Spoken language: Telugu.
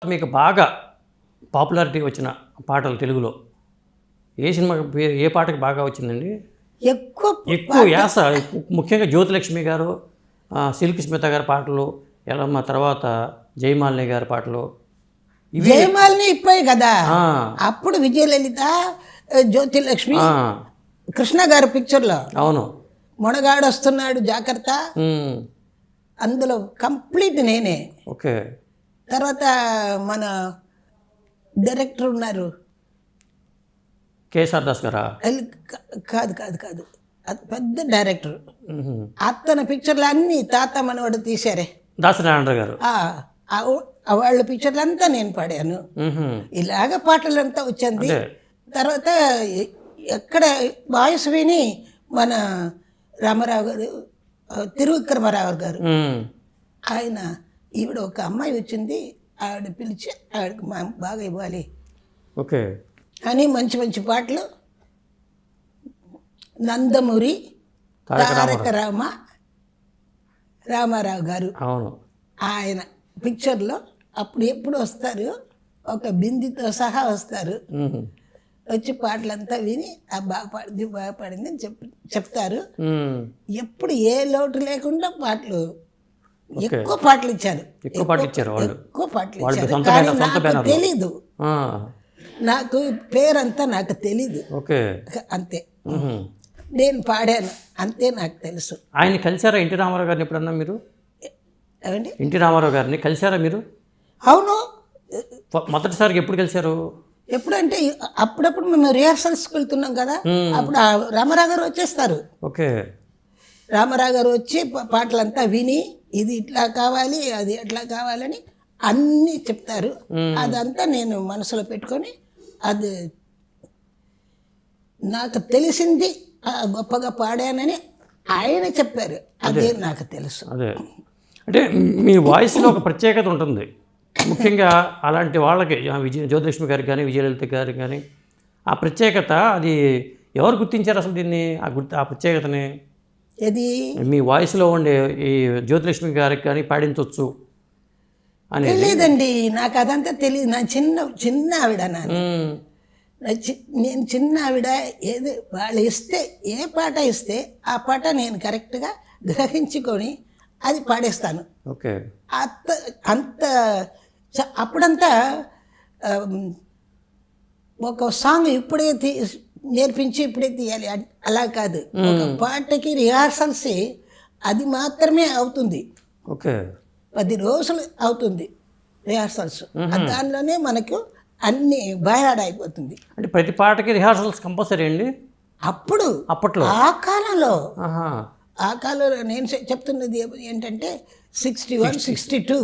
మీకు బాగా పాపులారిటీ వచ్చిన పాటలు తెలుగులో ఏ సినిమాకి ఏ పాటకి బాగా వచ్చిందండి? ఎక్కువ యాస, ముఖ్యంగా జ్యోతిలక్ష్మి గారు, సిల్క్ స్మిత గారి పాటలు, ఎలమ్మ తర్వాత జయమాలిని గారి పాటలు. జయమాలిని ఇప్పుడే కదా, అప్పుడు విజయలలిత, జ్యోతిలక్ష్మి, కృష్ణ గారి పిక్చర్లో అవును మొనగాడు వస్తున్నాడు జాగ్రత్త, అందులో కంప్లీట్ నేనే. ఓకే. తర్వాత మన డైరెక్టర్ ఉన్నారు కేఎస్ఆర్ దాస్ గారా? కాదు కాదు కాదు, అది పెద్ద డైరెక్టర్. అతని పిక్చర్లు అన్నీ తాత మనవాడు తీశారే, దాసనారాయణ గారు. వాళ్ళ పిక్చర్లు అంతా నేను పాడాను. ఇలాగ పాటలంతా వచ్చింది. తర్వాత ఎక్కడ వాయిస్ విని మన రామారావు గారు, తిరువిక్రమరావు గారు, ఆయన ఈవిడ ఒక అమ్మాయి వచ్చింది, ఆవిడ పిలిచి ఆవిడకి బాగా ఇవ్వాలి ఓకే అని మంచి మంచి పాటలు. నందమూరి తారక రామారావు గారు, అవును, ఆయన పిక్చర్లో అప్పుడు ఎప్పుడు వస్తారు, ఒక బిందితో సహా వస్తారు, వచ్చి పాటలంతా విని బాగా పాడింది అని చెప్తారు. ఎప్పుడు ఏ లోటు లేకుండా పాటలు, ఎక్కువ పాటలు ఇచ్చారు. కానీ నాకు తెలీదు, నాకు పేరంతా నాకు తెలీదు, అంతే. నేను పాడాను అంతే, నాకు తెలుసు. ఆయన కలిసారా ఎన్టీ రామారావు గారిని ఎప్పుడన్నా మీరు? ఏమండి, ఎన్టీ రామారావు గారిని కలిసారా మీరు? అవును. మొదటిసారికి ఎప్పుడు కలిసారు? ఎప్పుడంటే అప్పుడప్పుడు మేము రిహార్సల్స్కి వెళ్తున్నాం కదా, అప్పుడు రామారావు గారు వచ్చేస్తారు. ఓకే. రామారావు గారు వచ్చి పాటలంతా విని ఇది ఇట్లా కావాలి, అది ఎట్లా కావాలని అన్నీ చెప్తారు. అదంతా నేను మనసులో పెట్టుకొని, అది నాకు తెలిసింది గొప్పగా పాడానని ఆయన చెప్పారు, అదే నాకు తెలుసు. అదే అంటే మీ వాయిస్లో ఒక ప్రత్యేకత ఉంటుంది, ముఖ్యంగా అలాంటి వాళ్ళకి, జ్యోతిలక్ష్మి గారికి కానీ విజయలలిత గారికి కానీ ఆ ప్రత్యేకత, అది ఎవరు గుర్తించారు అసలు దీన్ని, ఆ ప్రత్యేకతని? ఇది మీ వాయిస్లో ఉండే ఈ జ్యోతిలక్ష్మి గారికి కానీ పాడించవచ్చు అని తెలియదండి నాకు, అదంతా తెలియదు. నా చిన్న ఆవిడ, నేను చిన్న ఆవిడ. ఏది వాళ్ళు ఇస్తే, ఏ పాట ఇస్తే ఆ పాట నేను కరెక్ట్గా గ్రహించుకొని అది పాడేస్తాను. ఓకే. అంత అప్పుడంతా ఒక సాంగ్ ఇప్పుడే నేర్పించి ఇప్పుడే తీయాలి అలా కాదు, ఒక పాటకి రిహార్సల్స్ అది మాత్రమే అవుతుంది. ఓకే. 10 రోజులు అవుతుంది రిహార్సల్స్, దానిలోనే మనకు అన్ని బయలాడ అయిపోతుంది. అంటే ప్రతి పాటకి రిహార్సల్స్ కంపల్సరీ అండి అప్పట్లో? ఆ కాలంలో నేను చెప్తున్నది ఏంటంటే 61, 62.